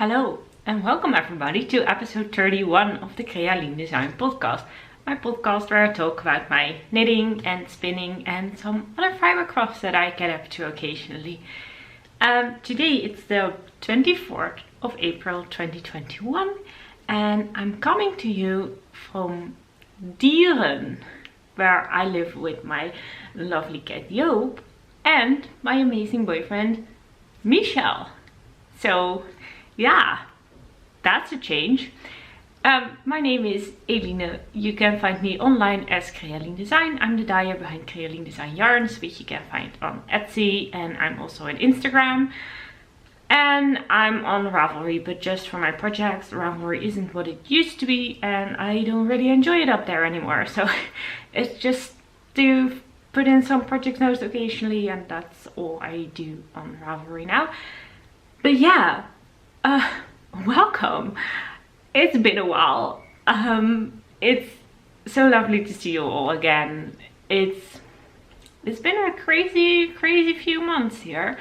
Hello and welcome everybody to episode 31 of the CreaLien Design podcast. My podcast where I talk about my knitting and spinning and some other fiber crafts that I get up to occasionally. Today it's the 24th of April 2021 and I'm coming to you from Dieren, where I live with my lovely cat Joop and my amazing boyfriend Michel. So yeah, that's a change. My name is Eline. You can find me online as CreaLien Design. I'm the dyer behind CreaLien Design yarns, which you can find on Etsy, and I'm also on Instagram. And I'm on Ravelry, but just for my projects. Ravelry isn't what it used to be, and I don't really enjoy it up there anymore. So it's just to put in some project notes occasionally, and that's all I do on Ravelry now. But yeah. Welcome. It's been a while. It's so lovely to see you all again. It's been a crazy few months here.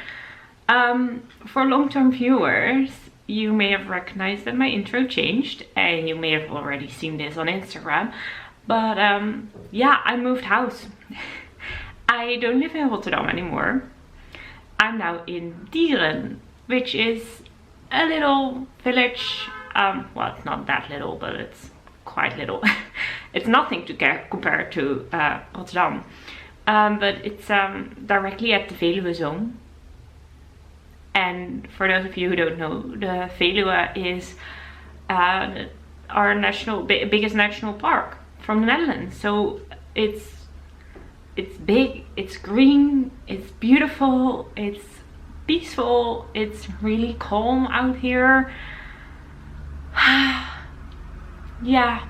For long-term viewers, you may have recognized that my intro changed, and you may have already seen this on Instagram. But yeah, I moved house. I don't live in Rotterdam anymore. I'm now in Dieren, which is a little village. Well, it's not that little, but it's quite little. It's nothing to compare to Rotterdam, but it's directly at the Veluwe zone. And for those of you who don't know, the Veluwe is our biggest national park from the Netherlands. So it's big, it's green, it's beautiful, it's peaceful, it's really calm out here. Yeah,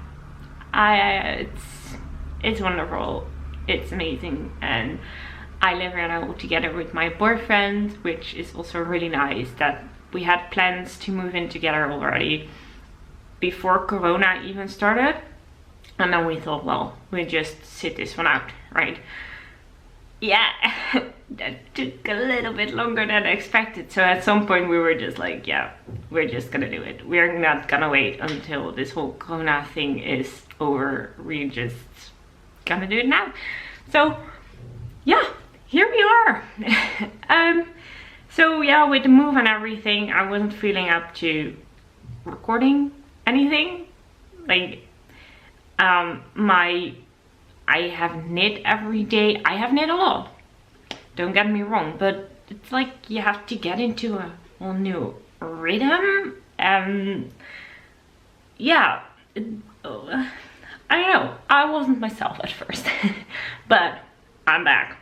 it's wonderful, it's amazing, and I live here now together with my boyfriend, which is also really nice. That we had plans to move in together already before Corona even started, and then we thought, well, we'll just sit this one out, right? Yeah, that took a little bit longer than expected. So at some point we were just like, yeah, we're just gonna do it. We're not gonna wait until this whole Corona thing is over. We're just gonna do it now. So yeah, here we are. So yeah, with the move and everything, I wasn't feeling up to recording anything. Like, I have knit every day. I have knit a lot, don't get me wrong, but it's like you have to get into a whole new rhythm. Yeah, I don't know, I wasn't myself at first. But I'm back.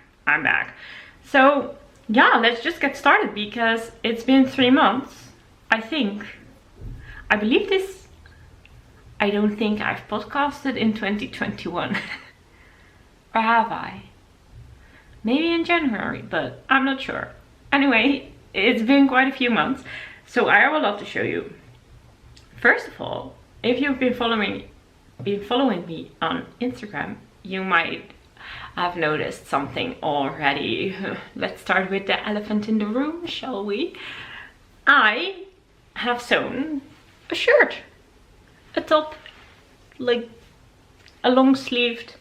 So yeah, let's just get started, because it's been 3 months, I think. I believe this. I don't think I've podcasted in 2021. Or have I? Maybe in January, but I'm not sure. Anyway, it's been quite a few months, so I have a lot to show you. First of all, if you've been following me on Instagram, you might have noticed something already. Let's start with the elephant in the room, shall we? I have sewn a shirt, a top, like a long-sleeved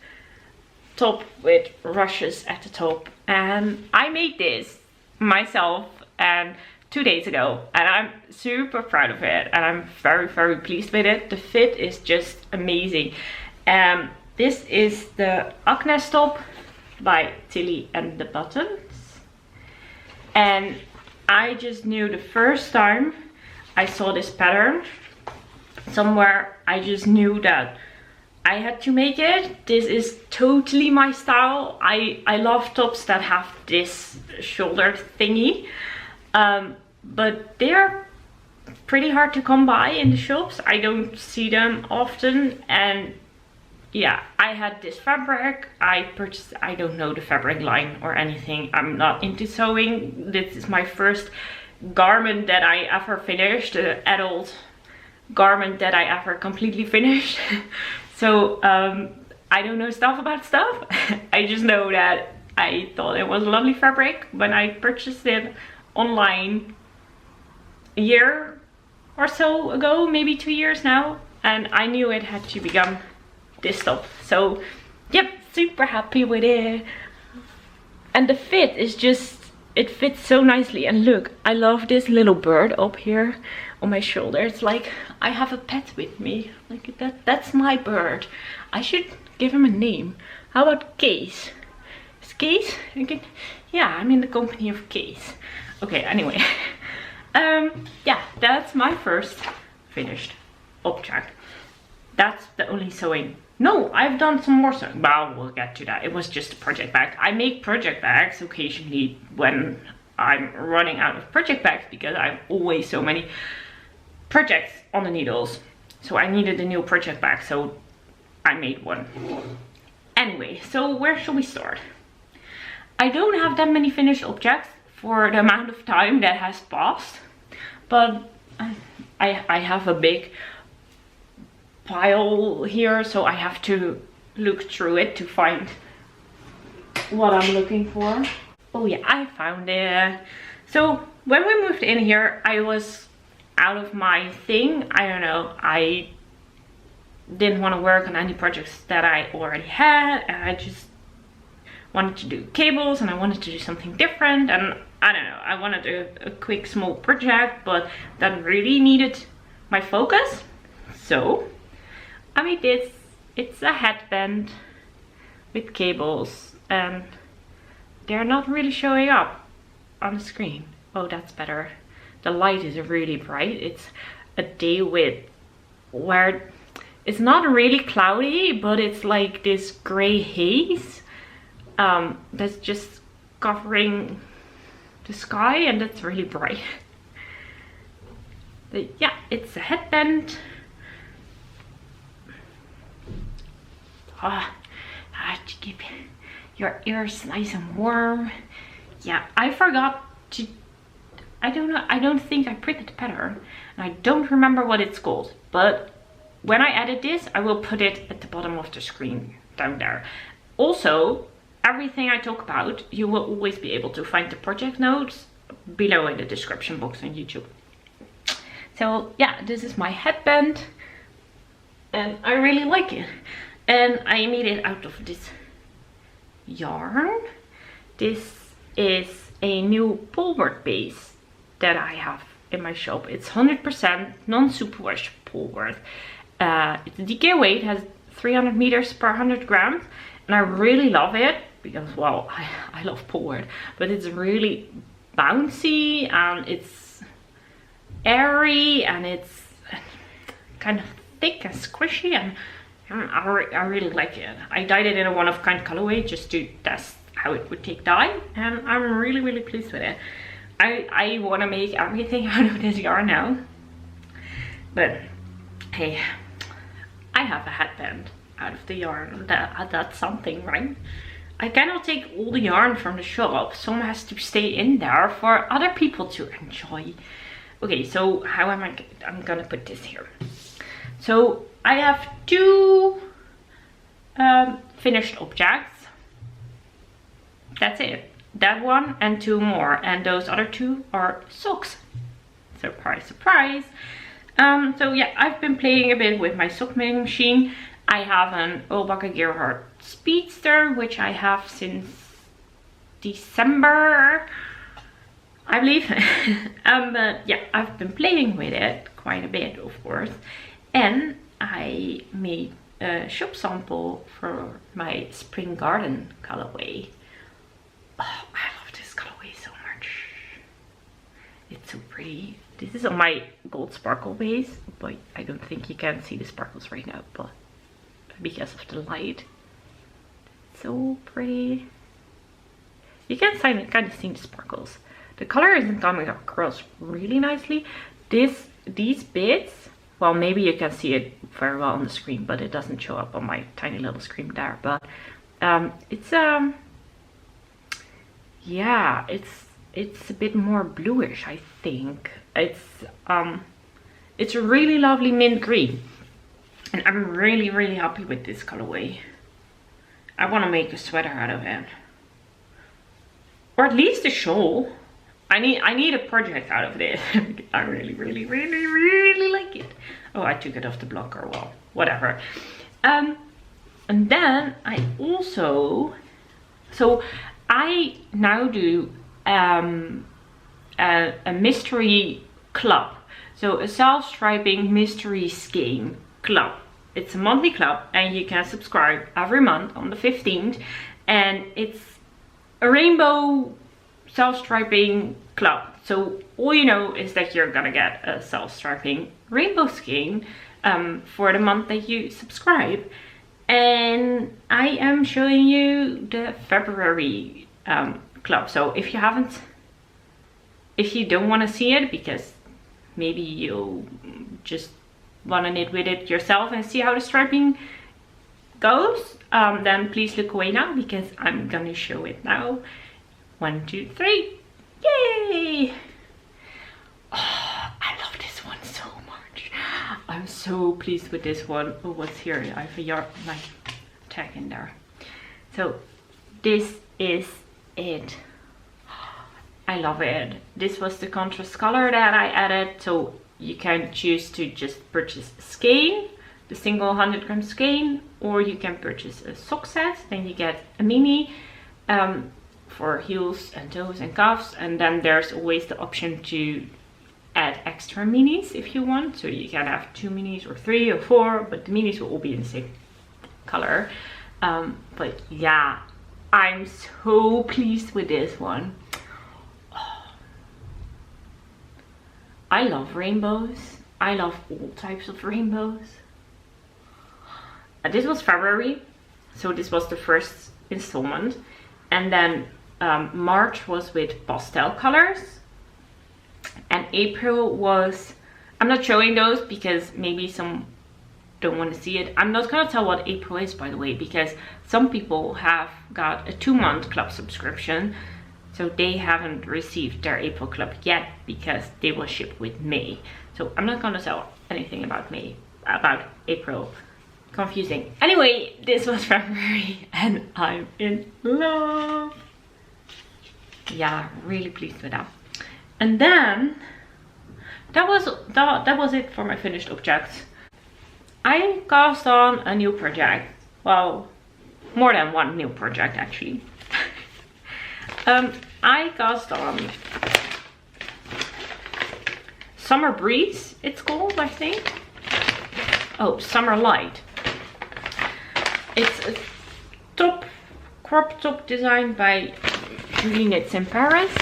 top with rushes at the top, and I made this myself 2 days ago, and I'm super proud of it, and I'm very pleased with it. The fit is just amazing. This is the Agnes top by Tilly and the Buttons, and I just knew the first time I saw this pattern somewhere, I just knew that I had to make it. This is totally my style. I love tops that have this shoulder thingy, but they're pretty hard to come by in the shops. I don't see them often, and yeah, I had this fabric. I purchased, I don't know the fabric line or anything. I'm not into sewing. This is my first garment that I ever finished, an adult garment that I ever completely finished. So I don't know stuff about stuff. I just know that I thought it was a lovely fabric when I purchased it online a year or so ago, maybe 2 years now, and I knew it had to become this top. So yep, super happy with it. And the fit is just, it fits so nicely. And look, I love this little bird up here on my shoulder. It's like I have a pet with me. Like that's my bird. I should give him a name. How about Case? Is Case? Yeah, I'm in the company of Case. Okay, anyway. Yeah, that's my first finished object. That's the only sewing. No, I've done some more sewing. Well, we'll get to that. It was just a project bag. I make project bags occasionally when I'm running out of project bags, because I have always so many projects on the needles. So I needed a new project bag, so I made one. Anyway, so where shall we start? I don't have that many finished objects for the amount of time that has passed, but I have a big pile here, so I have to look through it to find what I'm looking for. Oh yeah, I found it. So when we moved in here, I was out of my thing. I don't know, I didn't want to work on any projects that I already had, and I just wanted to do cables, and I wanted to do something different, and I don't know, I wanted a quick small project, but that really needed my focus. So I made this. It's a headband with cables, and they're not really showing up on the screen. Oh, that's better. The light is really bright. It's a day with where it's not really cloudy, but it's like this gray haze that's just covering the sky, and it's really bright. But yeah, it's a headband. To keep your ears nice and warm. Yeah, I forgot to, I don't think I printed the pattern, and I don't remember what it's called, but when I edit this, I will put it at the bottom of the screen down there. Also, everything I talk about, you will always be able to find the project notes below in the description box on YouTube. So yeah, this is my headband, and I really like it. And I made it out of this yarn. This is a new poleward base that I have in my shop. It's 100% non-superwash poleward. It's DK weight, has 300 meters per 100 grams, and I really love it because, well, I love poleward, but it's really bouncy, and it's airy, and it's kind of thick and squishy, and I really like it. I dyed it in a one-of-kind colorway just to test how it would take dye, and I'm really, really pleased with it. I want to make everything out of this yarn now, but hey, I have a headband out of the yarn. That's something, right? I cannot take all the yarn from the shop. Some has to stay in there for other people to enjoy. Okay, so how am I'm gonna put this here. So I have two finished objects. That's it. That one and two more, and those other two are socks. Surprise, surprise. So yeah, I've been playing a bit with my sock making machine. I have an OOAK Gerhardt Speedster, which I have since December, I believe. But yeah, I've been playing with it quite a bit, of course. And I made a shop sample for my spring garden colorway. Oh, I love this colorway so much. It's so pretty. This is on my gold sparkle base, but I don't think you can see the sparkles right now, but because of the light. It's so pretty. You can kind of see the sparkles. The color isn't coming across really nicely. These bits, well, maybe you can see it very well on the screen, but it doesn't show up on my tiny little screen there. But it's yeah, it's a bit more bluish, I think. It's a really lovely mint green, and I'm really, really happy with this colorway. I want to make a sweater out of it, or at least a shawl. I need a project out of this. I really, really, really, really like it. Oh, I took it off the blocker. Well, whatever. And then I also, so I now do a mystery club. So a self-striping mystery skein club. It's a monthly club and you can subscribe every month on the 15th, and it's a rainbow self-striping club. So all you know is that you're gonna get a self-striping rainbow skein for the month that you subscribe. And I am showing you the February club. So if you don't want to see it because maybe you'll just want to knit with it yourself and see how the striping goes, then please look away now, because I'm gonna show it now. 1, 2, 3. Yay! Oh, I love this one so much. I'm so pleased with this one. Oh, what's here? I have a yarn, my tag in there. So this is it. I love it. This was the contrast color that I added. So you can choose to just purchase a skein, the single 100 gram skein, or you can purchase a sock set. Then you get a mini for heels and toes and cuffs, and then there's always the option to add extra minis if you want. So you can have 2 minis or 3 or 4, but the minis will all be in the same color. But yeah, I'm so pleased with this one. I love rainbows. I love all types of rainbows. This was February, so this was the first installment. And then March was with pastel colors. And April was, I'm not showing those because maybe some don't want to see it. I'm not going to tell what April is, by the way, because some people have got a 2-month club subscription. So they haven't received their April club yet because they will ship with May. So I'm not going to tell anything about May, about April. Confusing. Anyway, this was February and I'm in love. Yeah, really pleased with that. And then that was it for my finished objects. I cast on a new project. Well, more than one new project actually. I cast on Summer Breeze, it's called, I think. Oh, Summer Light. It's a top, crop top designed by CreaLien in Paris.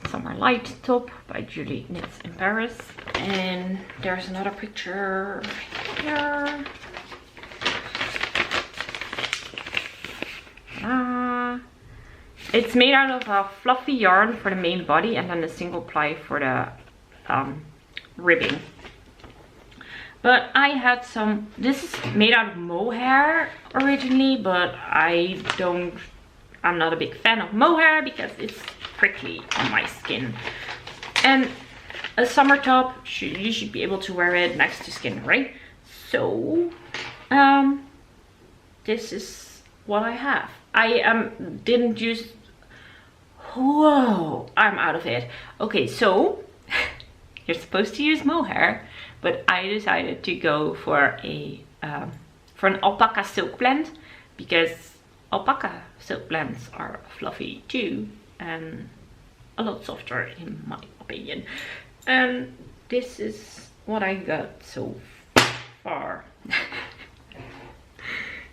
Summer Light top by CreaLien in Paris. And there's another picture right here. It's made out of a fluffy yarn for the main body and then a single ply for the ribbing. But I had some, this is made out of mohair originally, but I'm not a big fan of mohair because it's prickly on my skin. And a summer top, you should be able to wear it next to skin, right? So this is what I have. I didn't use, whoa, I'm out of it. Okay, so you're supposed to use mohair, but I decided to go for an alpaca silk blend because alpaca silk blends are fluffy too and a lot softer in my opinion. And this is what I got so far.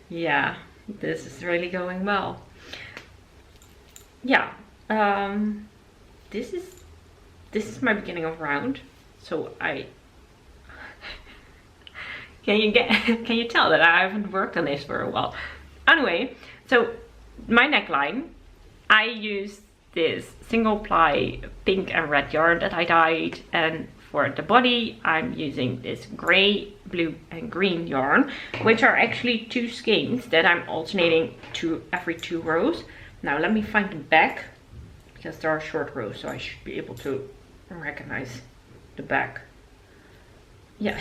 Yeah, this is really going well. Yeah, this is my beginning of round. So can you tell that I haven't worked on this for a while? Anyway, so my neckline, I used this single ply pink and red yarn that I dyed, and for the body I'm using this gray, blue and green yarn, which are actually 2 skeins that I'm alternating every 2 rows. Now let me find the back because there are short rows, so I should be able to recognize the back. Yeah.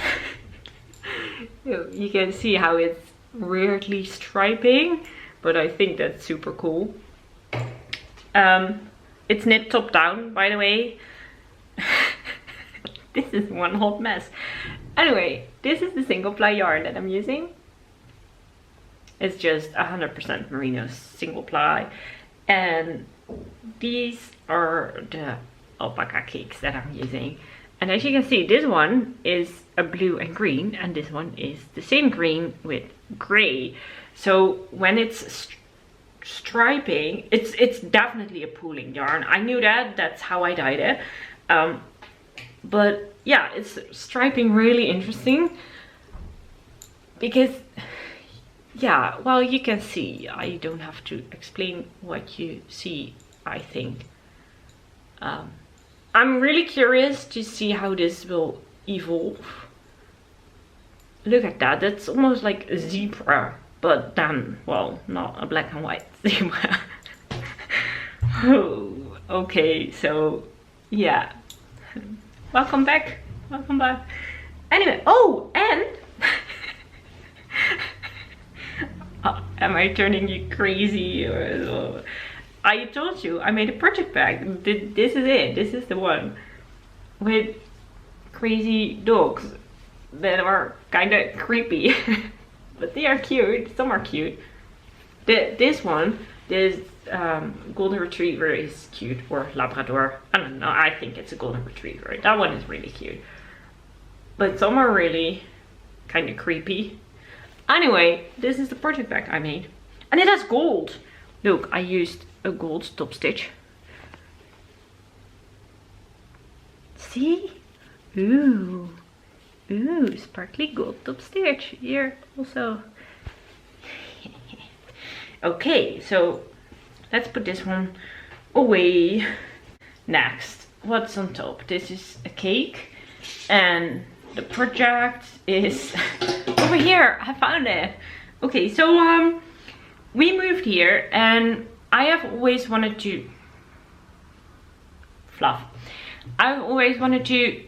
You can see how it's weirdly striping, but I think that's super cool. It's knit top down, by the way. This is one hot mess. Anyway, this is the single ply yarn that I'm using. It's just 100% merino single ply. And these are the alpaca cakes that I'm using. And as you can see, this one is a blue and green, and this one is the same green with gray. So when it's striping, it's definitely a pooling yarn. I knew that, that's how I dyed it. But yeah, it's striping really interesting because, yeah, well, you can see, I don't have to explain what you see, I think. I'm really curious to see how this will evolve. Look at that, that's almost like a zebra, but then, well, not a black and white zebra. Oh, okay, so yeah. Welcome back. Welcome back. Anyway, oh, and am I turning you crazy? Or I told you I made a project bag. This is it. This is the one with crazy dogs that are kind of creepy, but they are cute. Some are cute. This one, this golden retriever is cute, or Labrador. I don't know. I think it's a golden retriever. That one is really cute. But some are really kind of creepy. Anyway, this is the project bag I made. And it has gold. Look, I used a gold top stitch. See? Ooh. Ooh, sparkly gold top stitch here also. Okay, so let's put this one away. Next, what's on top? This is a cake, and the project is over here. I found it. Okay, so we moved here, and I have always wanted to fluff. I've always wanted to,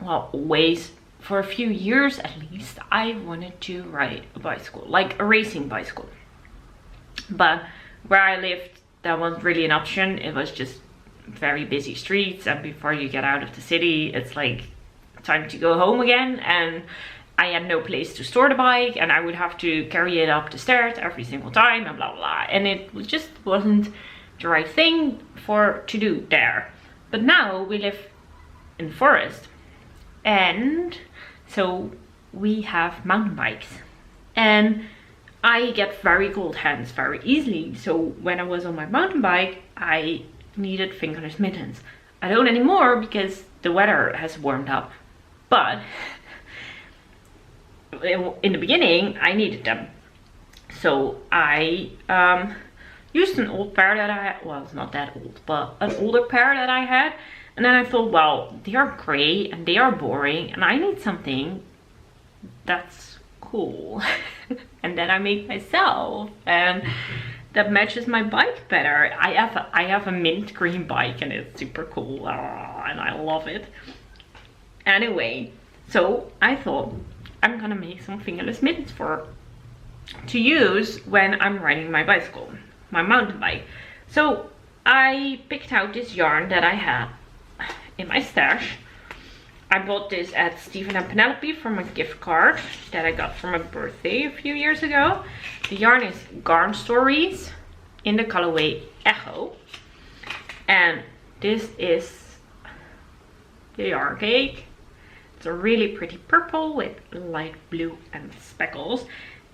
well, always, for a few years at least, I wanted to ride a bicycle, like a racing bicycle. But where I lived, that wasn't really an option. It was just very busy streets, and before you get out of the city, it's like time to go home again, and I had no place to store the bike, and I would have to carry it up the stairs every single time, and blah blah blah, and it just wasn't the right thing to do there. But now we live in the forest, and so we have mountain bikes, and I get very cold hands very easily. So when I was on my mountain bike, I needed fingerless mittens. I don't anymore because the weather has warmed up, but in the beginning I needed them. So I used an old pair that I had. Well, it's not that old, but an older pair that I had. And then I thought, well, they are gray and they are boring, and I need something that's cool. And then I made myself, and that matches my bike better. I have a mint green bike, and it's super cool, and I love it. Anyway, so I thought I'm gonna make some fingerless mittens to use when I'm riding my bicycle, my mountain bike. So I picked out this yarn that I had in my stash. I bought this at Stephen and Penelope from a gift card that I got for my birthday a few years ago. The yarn is Garn Stories in the colorway Echo. And this is the yarn cake. It's a really pretty purple with light blue and speckles.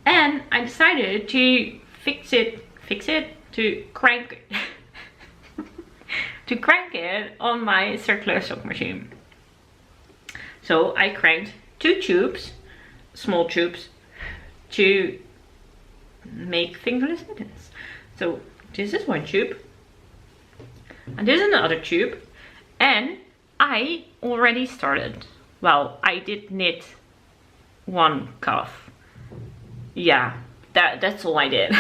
And I decided to crank it on my circular sock machine. So I cranked 2 tubes, small tubes, to make fingerless mittens. So this is 1 tube, and this is another tube, and I already started. Well, I did knit 1 cuff. Yeah, that's all I did.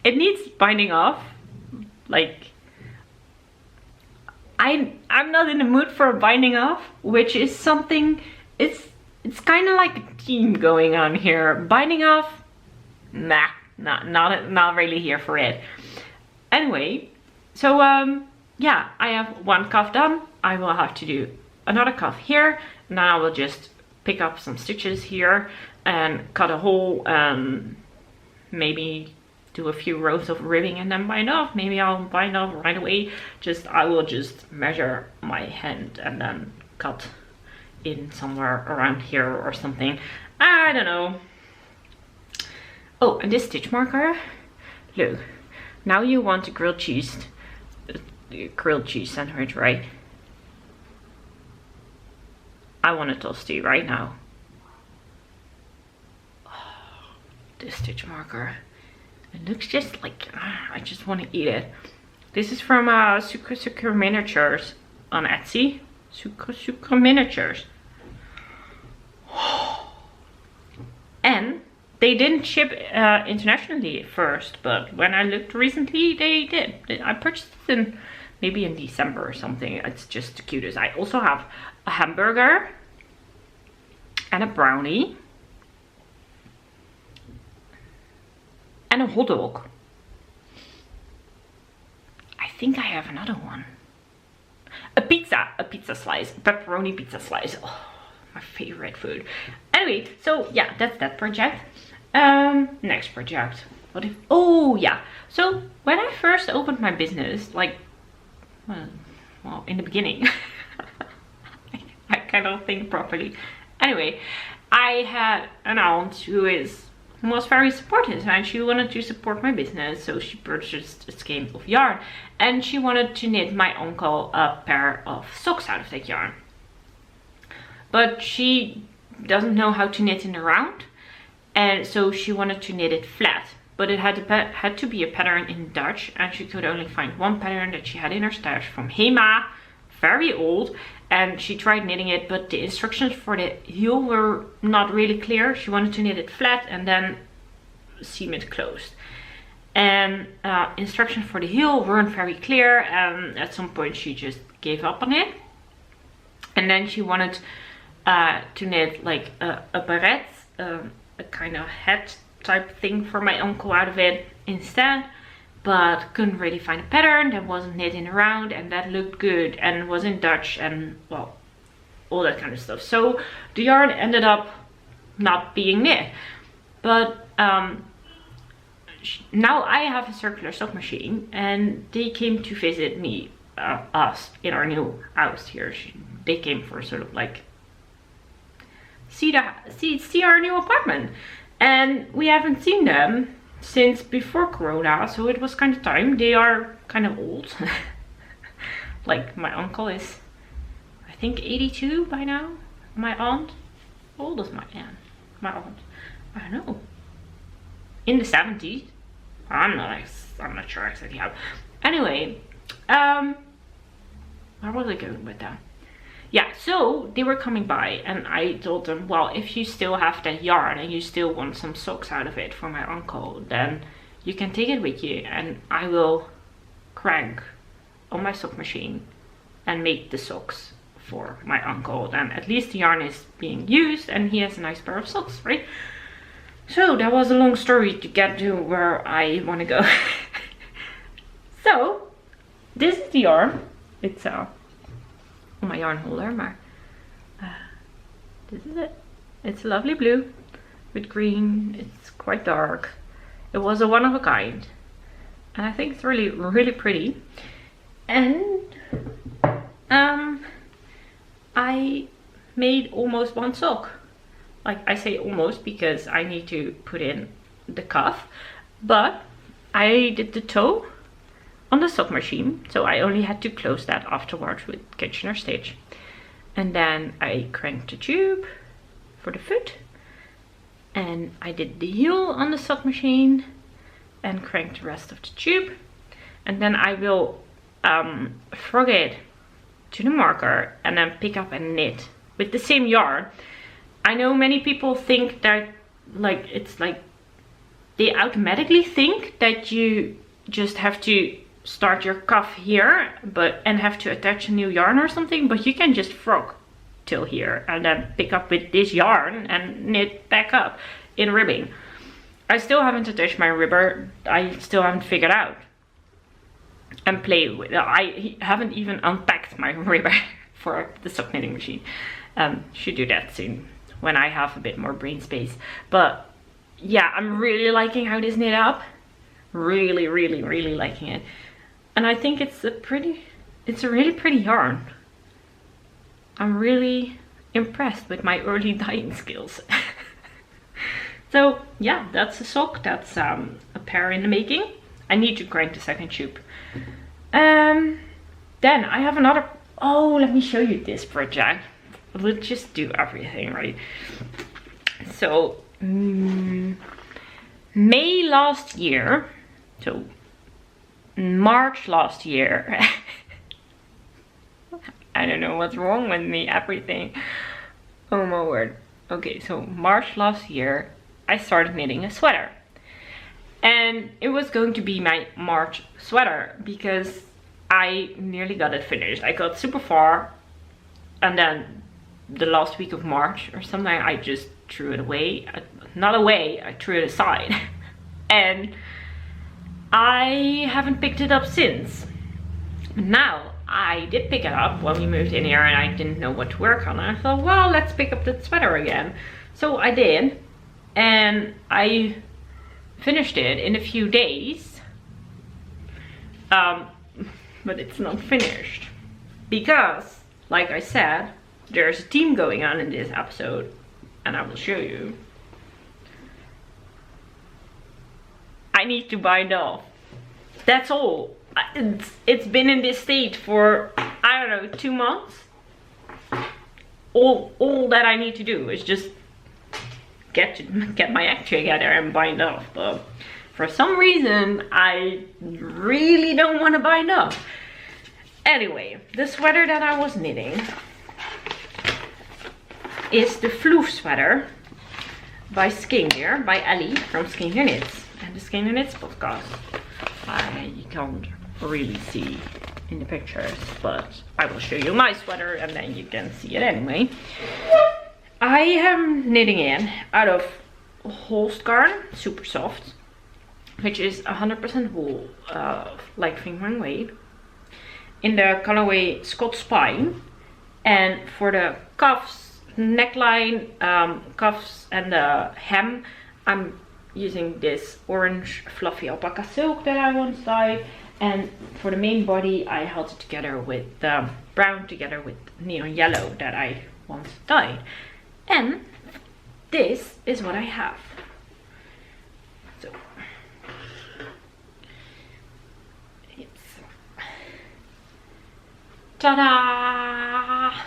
It needs binding off, like, I'm not in the mood for a binding off, which is something, it's kind of like a theme going on here. Binding off, nah, not really here for it. Anyway, so yeah, I have one cuff done. I will have to do another cuff here. Now I will just pick up some stitches here and cut a hole, maybe do a few rows of ribbing and then bind off. Maybe I'll bind off right away. I will just measure my hand and then cut in somewhere around here or something. I don't know. Oh, and this stitch marker, look, now you want a grilled cheese sandwich, right? I want a toasty right now. Oh, this stitch marker, it looks just like, I just want to eat it. This is from Sucre Miniatures on Etsy. Sucre Miniatures. And they didn't ship internationally at first, but when I looked recently, they did. I purchased it maybe in December or something. It's just the cutest. I also have a hamburger and a brownie and a hot dog. I think I have another one. A pizza slice, pepperoni pizza slice. Oh, my favorite food. Anyway, so yeah, that's that project. Next project. What if? Oh yeah. So when I first opened my business, like, well, in the beginning, I cannot think properly. Anyway, I had an aunt who was very supportive and she wanted to support my business, so she purchased a skein of yarn and she wanted to knit my uncle a pair of socks out of that yarn. But she doesn't know how to knit in the round, and so she wanted to knit it flat, but it had to be a pattern in Dutch, and she could only find one pattern that she had in her stash from Hema, very old, and she tried knitting it, but the instructions for the heel were not really clear. She wanted to knit it flat and then seam it closed, and instructions for the heel weren't very clear, and at some point she just gave up on it. And then she wanted to knit like a barrette, a kind of hat type thing for my uncle out of it instead, but couldn't really find a pattern that wasn't knitting around and that looked good and was in Dutch and, well, all that kind of stuff. So the yarn ended up not being knit. But now I have a circular sock machine and they came to visit me, us, in our new house here. They came for sort of like see our new apartment, and we haven't seen them since before Corona, so it was kind of time. They are kind of old. Like my uncle is, I think, 82 by now. My aunt, how old is my aunt? I don't know, in the 70s. I'm not sure exactly how. Anyway, where was I going with that? Yeah, so they were coming by and I told them, well, if you still have that yarn and you still want some socks out of it for my uncle, then you can take it with you and I will crank on my sock machine and make the socks for my uncle. Then at least the yarn is being used and he has a nice pair of socks, right? So that was a long story to get to where I want to go. So this is the yarn. It's on my yarn holder, maar this is it. It's lovely blue with green. It's quite dark. It was a one of a kind and I think it's really, really pretty. And I made almost one sock. Like, I say almost because I need to put in the cuff, but I did the toe on the sock machine, so I only had to close that afterwards with Kitchener stitch. And then I cranked the tube for the foot, and I did the heel on the sock machine and cranked the rest of the tube. And then I will frog it to the marker and then pick up and knit with the same yarn. I know many people think that, like, it's like they automatically think that you just have to start your cuff here and have to attach a new yarn or something, but you can just frog till here and then pick up with this yarn and knit back up in ribbing. I still haven't attached my ribber. I still haven't figured out and play with. I haven't even unpacked my ribber for the sock knitting machine. Should do that soon when I have a bit more brain space. But yeah, I'm really liking how this knit up. Really liking it. And I think it's a really pretty yarn. I'm really impressed with my early dyeing skills. So yeah, that's a sock. That's a pair in the making. I need to crank the second tube. Then I have another. Oh, let me show you this project. We'll just do everything, right? So May last year, so March last year. I don't know what's wrong with me, everything. Oh my word. Okay, so March last year, I started knitting a sweater. And it was going to be my March sweater because I nearly got it finished. I got super far, and then the last week of March or something, I just threw it away. Not away, I threw it aside. And I haven't picked it up since. Now, I did pick it up when we moved in here and I didn't know what to work on. And I thought, well, let's pick up the sweater again. So I did, and I finished it in a few days. But it's not finished. Because, like I said, there's a theme going on in this episode. And I will show you. I need to bind off. That's all. It's been in this state for, I don't know, 2 months. All that I need to do is just get my act together and bind off. But for some reason, I really don't want to bind off. Anyway, the sweater that I was knitting is the Floof Sweater by SkeindeerKnits, by Ellie from SkeindeerKnits. And the SkeindeerKnits podcast. You can't really see in the pictures, but I will show you my sweater and then you can see it anyway. I am knitting in out of Holst Garn Supersoft, which is 100% wool, like fingering weight, in the colorway Scots Pine. And for the cuffs, neckline, cuffs and the hem, I'm using this orange fluffy alpaca silk that I once dyed. And for the main body, I held it together with the brown together with neon yellow that I once dyed. And this is what I have. So it's ta-da!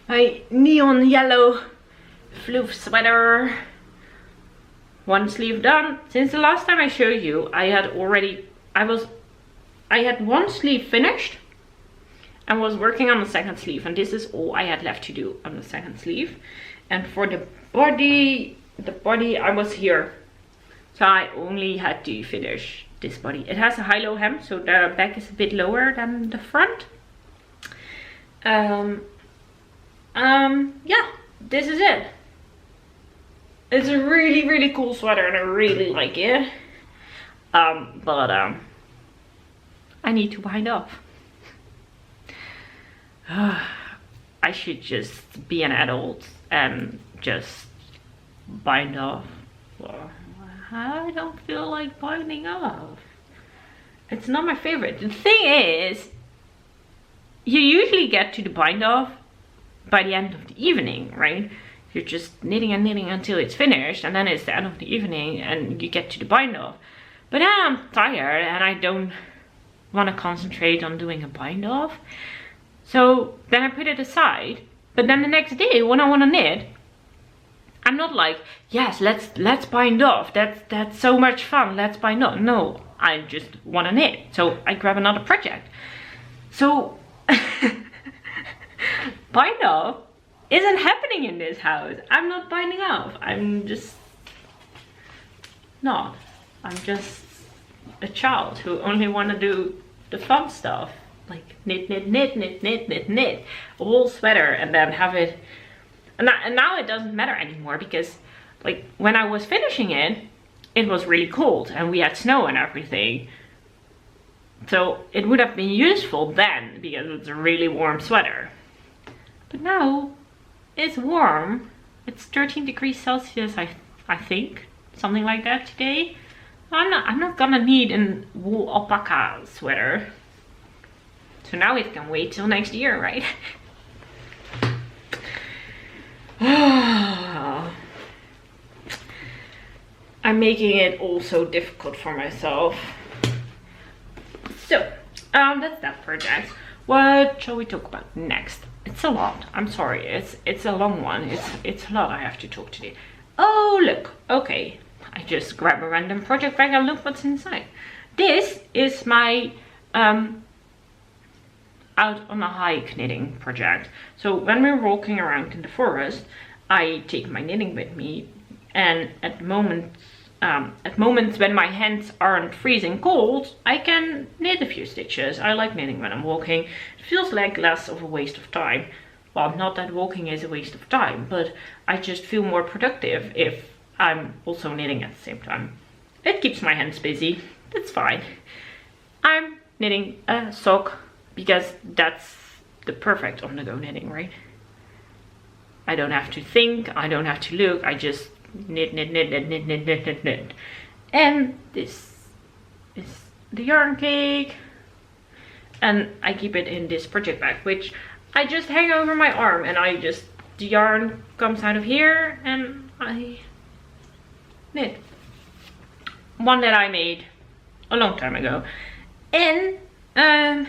My neon yellow Floof sweater. One sleeve done. Since the last time I showed you, I had one sleeve finished and was working on the second sleeve, and this is all I had left to do on the second sleeve. And for the body I was here, so I only had to finish this body. It has a high-low hem, so the back is a bit lower than the front. Yeah, this is it. It's a really cool sweater and I really like it. But I need to bind off. I should just be an adult and just bind off. Well, I don't feel like binding off. It's not my favorite. The thing is, you usually get to the bind off by the end of the evening, right? You're just knitting and knitting until it's finished, and then it's the end of the evening and you get to the bind off. But then I'm tired and I don't want to concentrate on doing a bind off. So then I put it aside. But then the next day when I want to knit, I'm not like, yes, let's bind off. That's so much fun. Let's bind off. No, I just want to knit. So I grab another project. So bind off isn't happening in this house. I'm not binding off. I'm just not. I'm just a child who only want to do the fun stuff. Like knit, knit, knit, knit, knit, knit, knit. A whole sweater and then have it. And now it doesn't matter anymore because like when I was finishing it, it was really cold and we had snow and everything. So it would have been useful then because it's a really warm sweater. But now it's warm. It's 13 degrees Celsius, I think, something like that today. I'm not gonna need a wool alpaca sweater. So now it can wait till next year, right? I'm making it all so difficult for myself. So, that's that project. What shall we talk about next? It's a lot. I'm sorry. It's a long one. It's a lot I have to talk today. Oh, look. Okay. I just grab a random project bag and look what's inside. This is my out on a hike knitting project. So when we're walking around in the forest, I take my knitting with me, and at moments when my hands aren't freezing cold, I can knit a few stitches. I like knitting when I'm walking. It feels like less of a waste of time. Well, not that walking is a waste of time, but I just feel more productive if I'm also knitting at the same time. It keeps my hands busy. That's fine. I'm knitting a sock because that's the perfect on-the-go knitting, right? I don't have to think, I don't have to look, I just knit. And this is the yarn cake. And I keep it in this project bag, which I just hang over my arm, and the yarn comes out of here and I knit. One that I made a long time ago. And the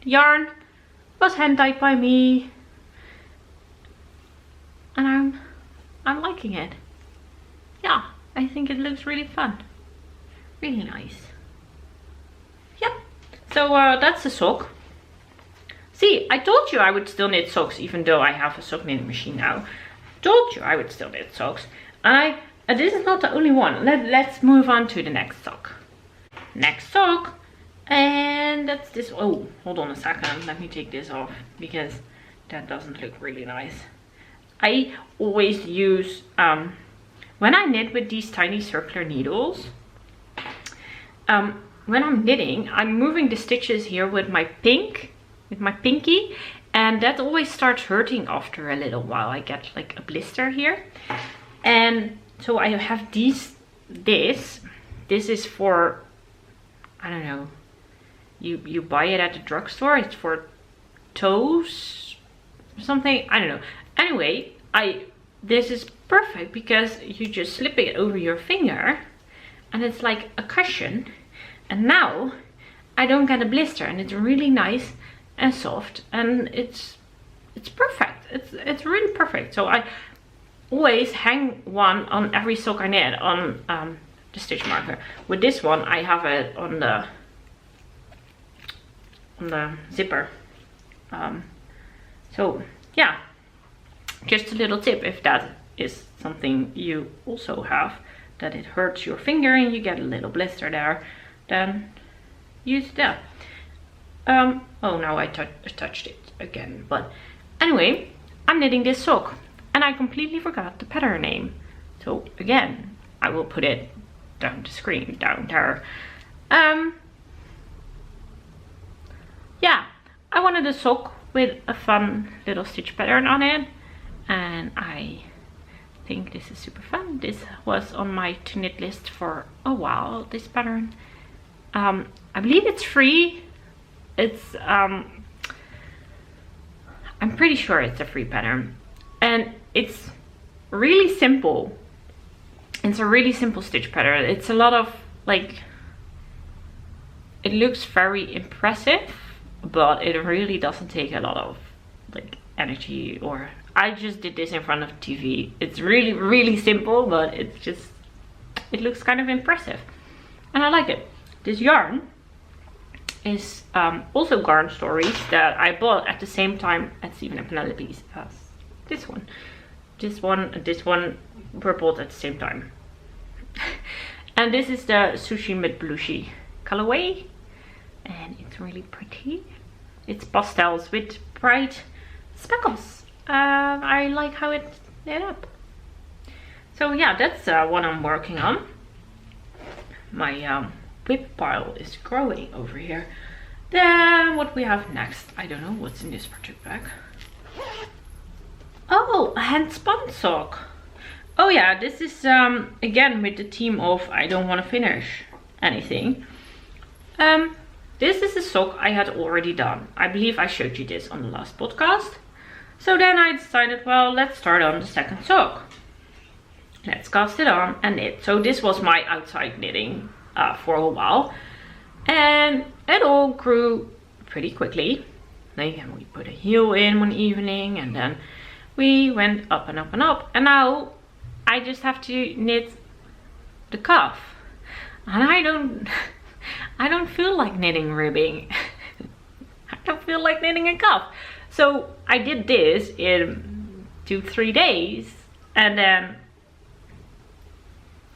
yarn was hand dyed by me. And I'm liking it. Yeah, I think it looks really fun. Really nice. Yep. So that's the sock. See, I told you I would still knit socks even though I have a sock knitting machine now. Told you I would still knit socks. And this is not the only one. Let's move on to the next sock. Next sock. And that's this. Oh, hold on a second. Let me take this off because that doesn't look really nice. I always use, when I knit with these tiny circular needles, when I'm knitting, I'm moving the stitches here with my pinky, and that always starts hurting after a little while. I get like a blister here. And so I have this is for, I don't know, you buy it at the drugstore. It's for toes or something, I don't know. Anyway, this is perfect because you just slip it over your finger and it's like a cushion, and now I don't get a blister, and it's really nice and soft, and it's perfect. It's really perfect. So I always hang one on every sock I knit on the stitch marker. With this one I have it on the zipper. So yeah, just a little tip, if that is something you also have, that it hurts your finger and you get a little blister there, then use that. Oh, now I touched it again. But anyway, I'm knitting this sock and I completely forgot the pattern name. So again, I will put it down the screen, down there. Yeah, I wanted a sock with a fun little stitch pattern on it, and I think this is super fun. This was on my to knit list for a while, this pattern. I believe it's free. It's I'm pretty sure it's a free pattern, and it's really simple. It's a really simple stitch pattern. It's a lot of like, it looks very impressive, but it really doesn't take a lot of like energy. Or I just did this in front of TV. It's really simple, but it looks kind of impressive and I like it. This yarn is also Garn Stories that I bought at the same time as Stephen and Penelope's as this one. This one were bought at the same time. And this is the Sushi Mid Blushi colorway, and it's really pretty. It's pastels with bright speckles. I like how it's lit up. So yeah, that's what I'm working on. My whip pile is growing over here. Then what we have next, I don't know what's in this project bag. Oh, a hand spun sock. Oh yeah, this is again with the theme of I don't want to finish anything. This is a sock I had already done. I believe I showed you this on the last podcast. So then I decided, well, let's start on the second sock. Let's cast it on and knit. So this was my outside knitting for a while. And it all grew pretty quickly. Then we put a heel in one evening and then we went up and up and up. And now I just have to knit the cuff. And I don't feel like knitting ribbing. I don't feel like knitting a cuff. So I did this in 2-3 days and then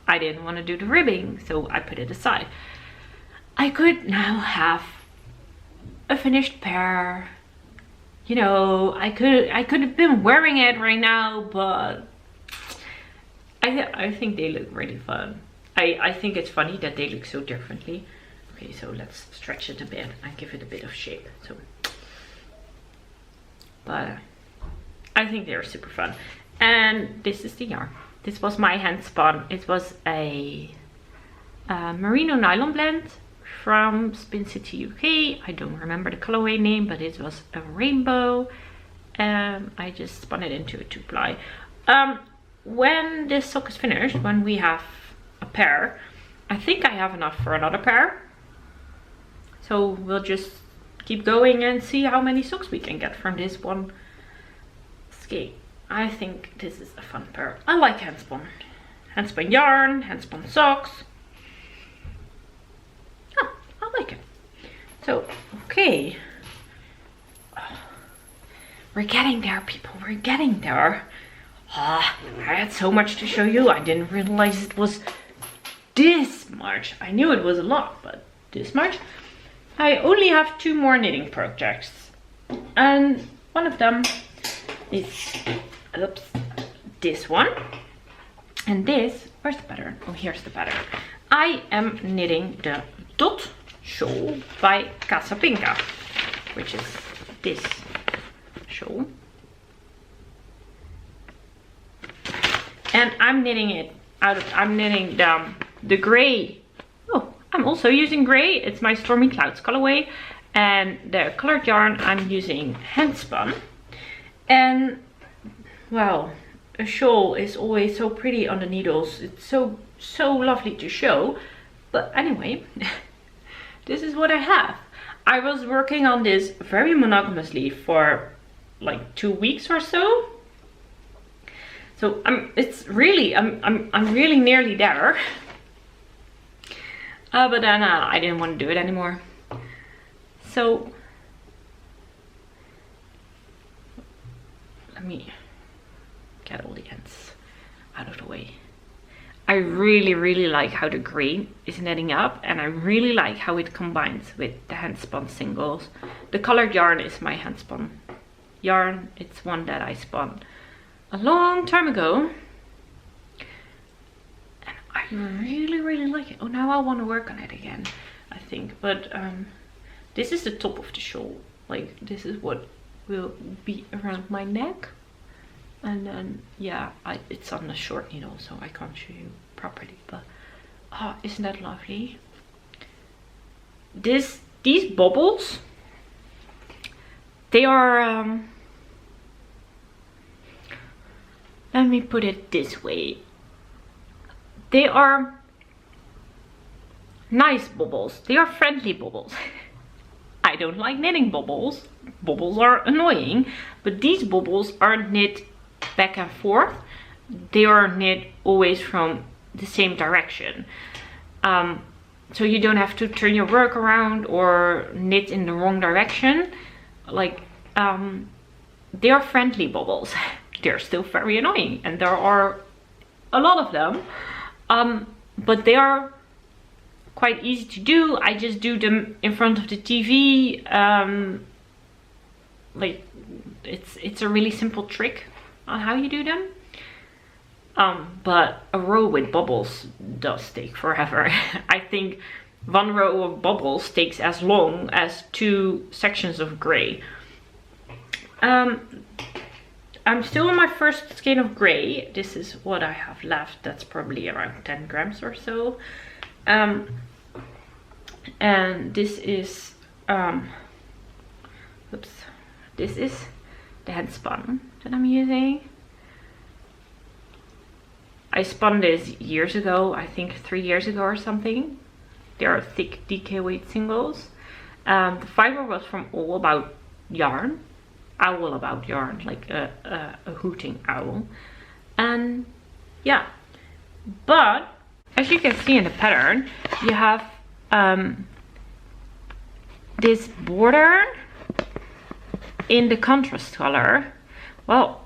I didn't want to do the ribbing, so I put it aside. I could now have a finished pair. You know, I could have been wearing it right now, but I think they look really fun. I think it's funny that they look so differently. Okay, so let's stretch it a bit and give it a bit of shape. So, but I think they're super fun. And this is the yarn. This was my hand spun. It was a merino nylon blend from Spin City UK. I don't remember the colorway name, but it was a rainbow. I just spun it into a 2-ply. When this sock is finished, when we have a pair, I think I have enough for another pair. So we'll just keep going and see how many socks we can get from this one skein. I think this is a fun pair. I like handspun. Handspun yarn, handspun socks. Oh, I like it. So, okay. We're getting there, people. We're getting there. I had so much to show you. I didn't realize it was this much. I knew it was a lot, but this much. I only have 2 more knitting projects. And one of them is, oops, this one. And this, where's the pattern? Oh, here's the pattern. I am knitting the Dot shawl by Casapinka, which is this shawl. And I'm knitting it out of, I'm knitting the gray. Oh, I'm also using gray. It's my Stormy Clouds colorway. And the colored yarn I'm using hand spun. And well, a shawl is always so pretty on the needles. It's so lovely to show. But anyway, this is what I have. I was working on this very monogamously for like 2 weeks or so. So I'm really nearly there. But then I didn't want to do it anymore. So let me get all the ends out of the way. I really like how the green is knitting up, and I really like how it combines with the hand spun singles. The colored yarn is my hand spun yarn. It's one that I spun a long time ago, and I really like it. Oh, now I want to work on it again, I think. But this is the top of the shawl. Like, this is what will be around my neck. And then, yeah, it's on a short needle, so I can't show you properly. But, oh, isn't that lovely? These bubbles, they are, let me put it this way. They are nice bubbles. They are friendly bubbles. I don't like knitting bubbles. Bubbles are annoying, but these bubbles are knit back and forth. They are knit always from the same direction. So you don't have to turn your work around or knit in the wrong direction. Like, they are friendly bubbles. They're still very annoying, and there are a lot of them. But they are quite easy to do. I just do them in front of the TV. Like, it's a really simple trick on how you do them. But a row with bubbles does take forever. I think one row of bubbles takes as long as 2 sections of gray. I'm still on my first skein of gray. This is what I have left. That's probably around 10 grams or so. And this is this is the hand spun that I'm using. I spun this years ago, I think 3 years ago or something. They are thick DK weight singles. The fiber was from All About Yarn. Owl About Yarn, like a hooting owl. And yeah, but as you can see in the pattern, you have this border in the contrast color. Well,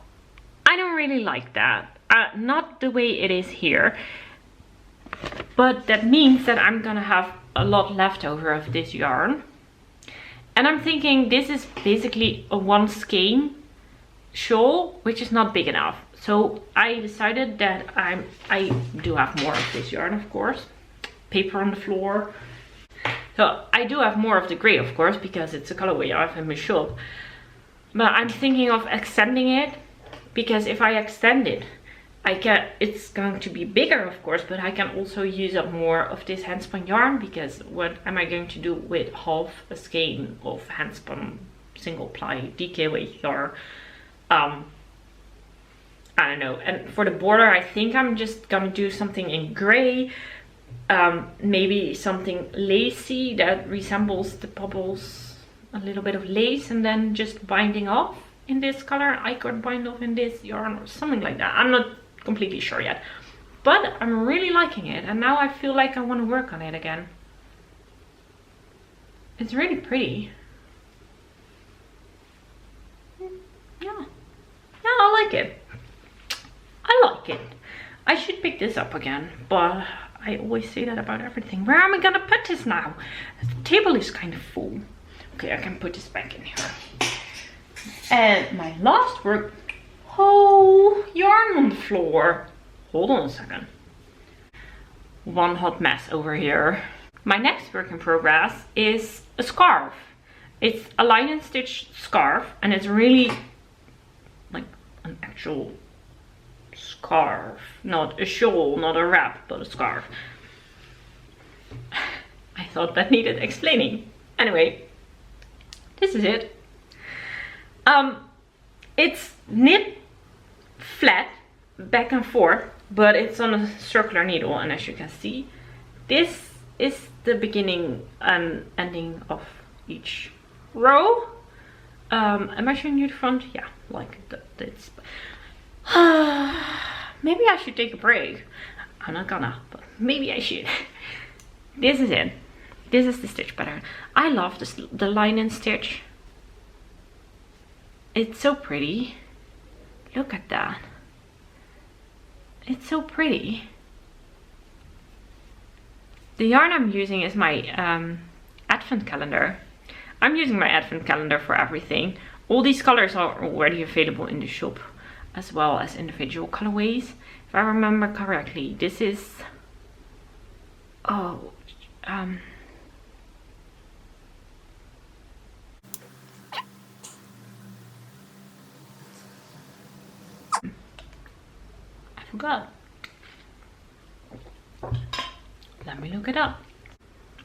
I don't really like that. Not the way it is here, but that means that I'm gonna have a lot left over of this yarn. And I'm thinking this is basically a 1 skein shawl, which is not big enough. So I decided that I do have more of this yarn, of course. Paper on the floor. So I do have more of the gray, of course, because it's a colorway I have in my shop. But I'm thinking of extending it, because if I extend it, it's going to be bigger, of course, but I can also use up more of this handspun yarn, because what am I going to do with half a skein of handspun single ply DK weight yarn? I don't know. And for the border, I think I'm just gonna do something in gray, maybe something lacy that resembles the bubbles, a little bit of lace, and then just binding off in this color. I could bind off in this yarn or something like that. I'm not completely sure yet, but I'm really liking it, and now I feel like I want to work on it again. It's really pretty. Yeah, I like it. I like it. I should pick this up again, but I always say that about everything. Where am I gonna put this now? The table is kind of full. Okay, I can put this back in here. And my last work. Oh, yarn on the floor. Hold on a second. One hot mess over here. My next work in progress is a scarf. It's a line and stitch scarf, and it's really like an actual scarf. Not a shawl, not a wrap, but a scarf. I thought that needed explaining. Anyway, this is it. It's knit flat back and forth, but it's on a circular needle, and as you can see, this is the beginning and ending of each row. Am I showing you the front? Yeah, like this. Maybe I should take a break. I'm not gonna, but maybe I should. This is it. This is the stitch pattern. I love this, the line and stitch. It's so pretty. Look at that. It's so pretty. The yarn I'm using is my advent calendar. I'm using my advent calendar for everything. All these colors are already available in the shop, as well as individual colorways. If I remember correctly, this is I forgot. Let me look it up.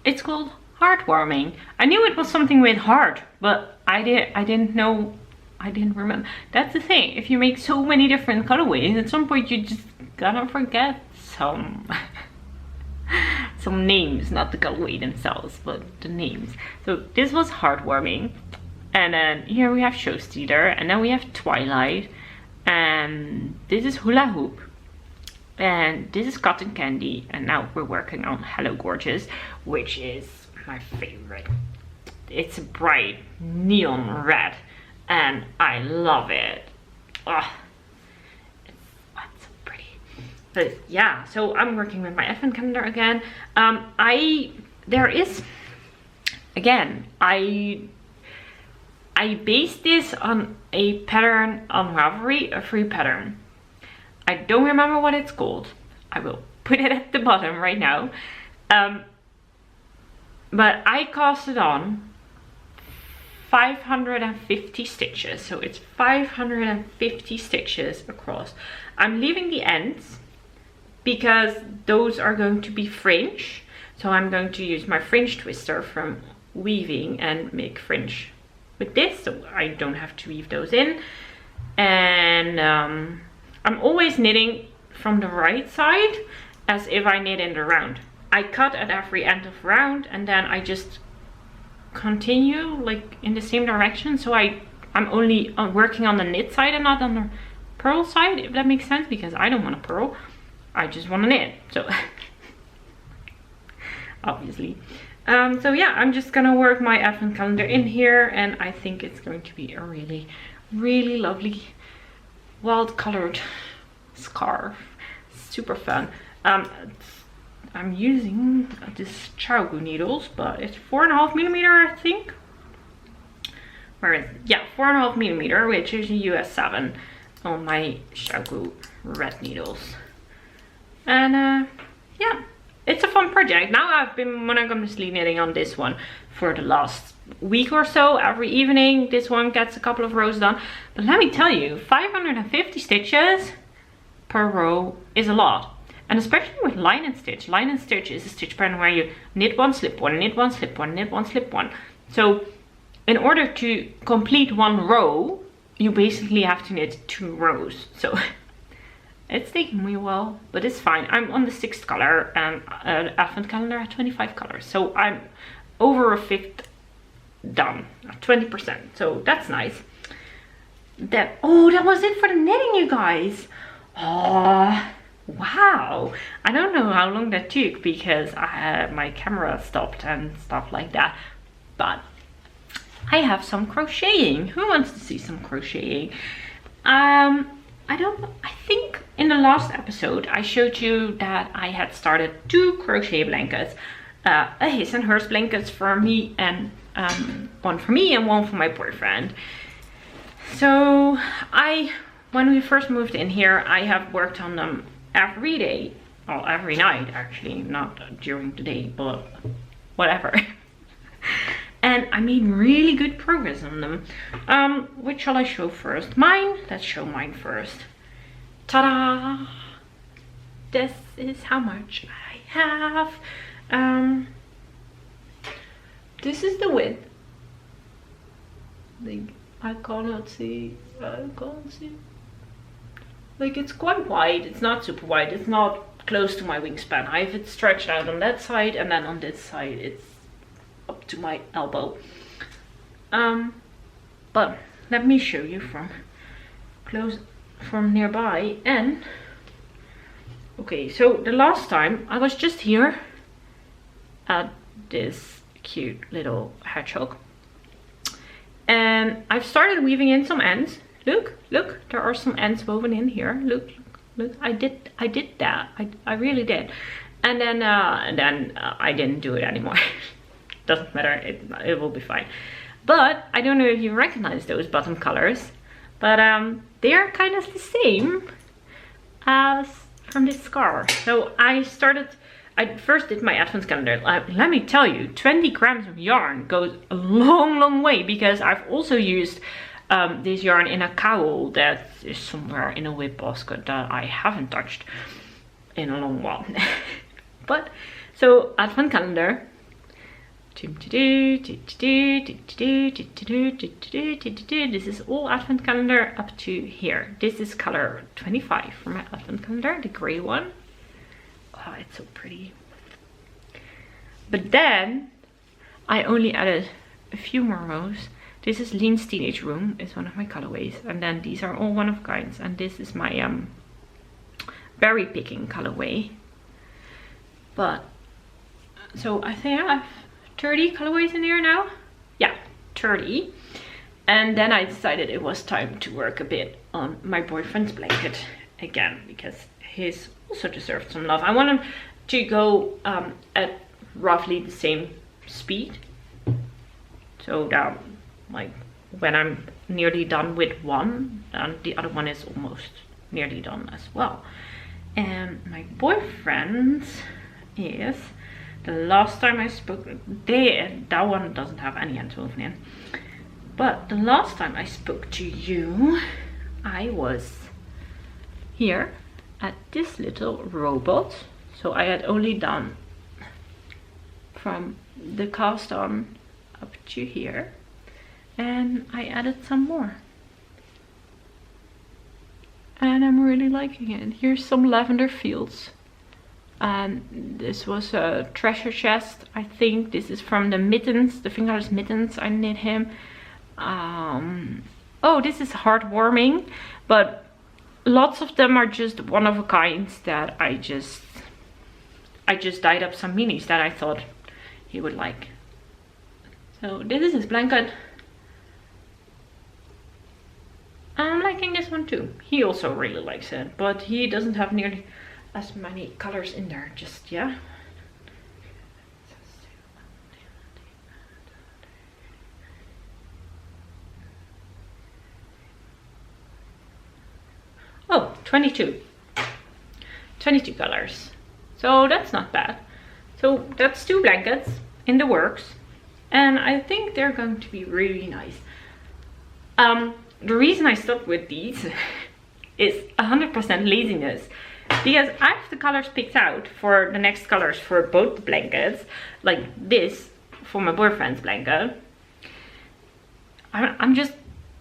It's called Heartwarming. I knew it was something with heart, but I didn't know. I didn't remember. That's the thing. If you make so many different colorways, at some point you just gotta forget some names, not the colorway themselves, but the names. So this was Heartwarming, and then here we have Show Stealer, and then we have Twilight, and this is Hula Hoop, and this is Cotton Candy, and now we're working on Hello Gorgeous, which is my favorite. It's a bright neon red, and I love it. Oh, it's so pretty. But yeah, so I'm working with my advent calendar again. There is, again, I based this on a pattern on Ravelry, a free pattern. I don't remember what it's called. I will put it at the bottom right now. but I casted on 550 stitches, so it's 550 stitches across. I'm leaving the ends because those are going to be fringe, so I'm going to use my fringe twister from weaving and make fringe with this, so I don't have to weave those in. And I'm always knitting from the right side as if I knit in the round. I cut at every end of round and then I just continue like in the same direction, so I'm only working on the knit side and not on the purl side, if that makes sense, because I don't want to purl, I just want to knit, so obviously. So yeah, I'm just gonna work my advent calendar in here, and I think it's going to be a really, really lovely wild colored scarf. Super fun. I'm using this Chaugu needles, but it's 4.5mm, I think. Where is it? Yeah, 4.5mm, which is a US 7 on my Chaugu red needles. And yeah, it's a fun project. Now I've been monogamously knitting on this one for the last week or so. Every evening this one gets a couple of rows done. But let me tell you, 550 stitches per row is a lot. And especially with line and stitch. Line and stitch is a stitch pattern where you knit one, slip one, knit one, slip one, knit one, slip one. So in order to complete one row, you basically have to knit 2 rows. So it's taking me a while, but it's fine. I'm on the 6th color and advent calendar at 25 colors. So I'm over a 5th done, at 20%. So that's nice. That was it for the knitting, you guys. Oh, wow. I don't know how long that took because I had my camera stopped and stuff like that. But I have some crocheting. Who wants to see some crocheting? I think in the last episode I showed you that I had started 2 crochet blankets, a his and hers blankets for me, and one for me and one for my boyfriend. So when we first moved in here, I have worked on them every day, or every night actually, not during the day, but whatever. And I made really good progress on them. Which shall I show first? Mine? Let's show mine first. Ta-da! This is how much I have. This is the width. Like, I cannot see. I can't see. Like, it's quite wide. It's not super wide. It's not close to my wingspan. I have it stretched out on that side, and then on this side it's up to my elbow. But let me show you from close, from nearby. And okay, so the last time I was just here at this cute little hedgehog, and I've started weaving in some ends. Look, there are some ends woven in here. Look, I did that. I really did. And then I didn't do it anymore. Doesn't matter, it will be fine. But I don't know if you recognize those bottom colors, but they are kind of the same as from this scarf. So I first did my advent calendar. Let me tell you, 20 grams of yarn goes a long way, because I've also used this yarn in a cowl that is somewhere in a whip basket that I haven't touched in a long while. But so advent calendar, this is all advent calendar up to here. This is color 25 for my advent calendar, the gray one. Oh, it's so pretty. But then I only added a few more rows. This is Lean's Teenage Room, is one of my colorways, and then these are all one of kinds, and this is my berry picking colorway. But so I think I have 30 colorways in here now. Yeah, 30. And then I decided it was time to work a bit on my boyfriend's blanket again, because his also deserved some love. I want him to go at roughly the same speed, so that like when I'm nearly done with one, and the other one is almost nearly done as well. And my boyfriend's is the last time I spoke, that one doesn't have any interwoven in. But the last time I spoke to you, I was here at this little robot. So I had only done from the cast on up to here, and I added some more. And I'm really liking it. Here's some lavender fields. And this was a treasure chest. I think this is from the mittens, the Fingerless Mittens I knit him. Oh, this is heartwarming, but lots of them are just one of a kind that I just dyed up some minis that I thought he would like. So this is his blanket. I'm liking this one too. He also really likes it, but he doesn't have nearly as many colors in there just yet. Oh, 22 colors. So that's not bad. So that's 2 blankets in the works, and I think they're going to be really nice. The reason I stopped with these is 100% laziness, because I have the colors picked out for the next colors for both the blankets, like this for my boyfriend's blanket. I'm just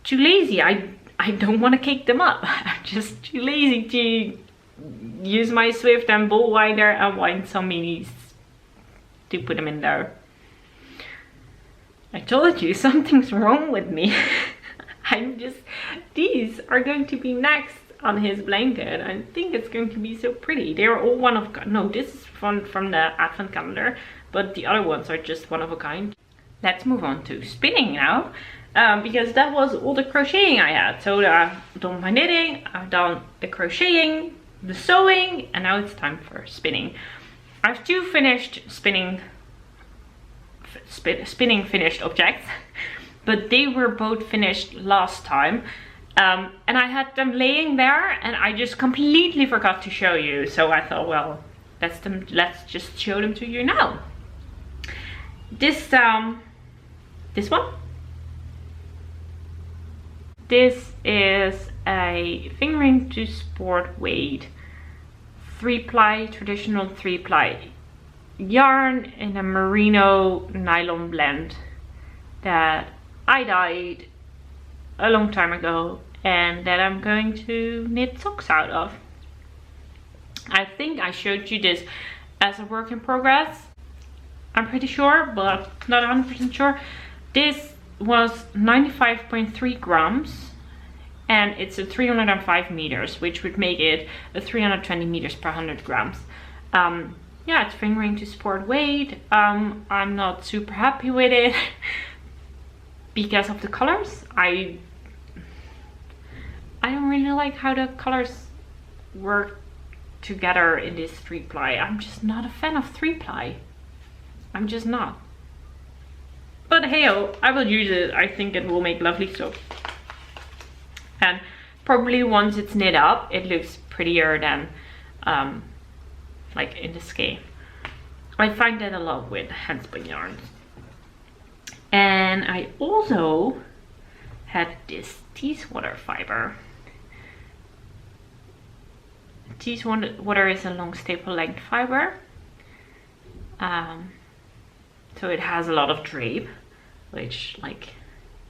too lazy. I don't want to cake them up. I'm just too lazy to use my Swift and ball winder and wind some minis to put them in there. I told you something's wrong with me. These are going to be next on his blanket. I think it's going to be so pretty. They're all one of a kind. No, this is from the advent calendar, but the other ones are just one of a kind. Let's move on to spinning now, because that was all the crocheting I had. So I've done my knitting, I've done the crocheting, the sewing, and now it's time for spinning. I have 2 finished spinning finished objects, but they were both finished last time, and I had them laying there and I just completely forgot to show you. So I thought, well, let's just show them to you now. This one, this is a fingering to sport weight 3-ply, traditional 3-ply yarn in a merino nylon blend that I dyed a long time ago and that I'm going to knit socks out of. I think I showed you this as a work in progress. I'm pretty sure, but not 100% sure. This was 95.3 grams and it's a 305 meters, which would make it a 320 meters per 100 grams. Yeah, it's fingering to sport weight. I'm not super happy with it because of the colors. I don't really like how the colors work together in this 3-ply. I'm just not a fan of 3-ply. I'm just not. But hey, I will use it. I think it will make lovely socks. And probably once it's knit up, it looks prettier than like in the skein. I find that a lot with handspun yarns. And I also had this Teeswater fiber. Teeswater is a long staple length fiber. So it has a lot of drape, which, like,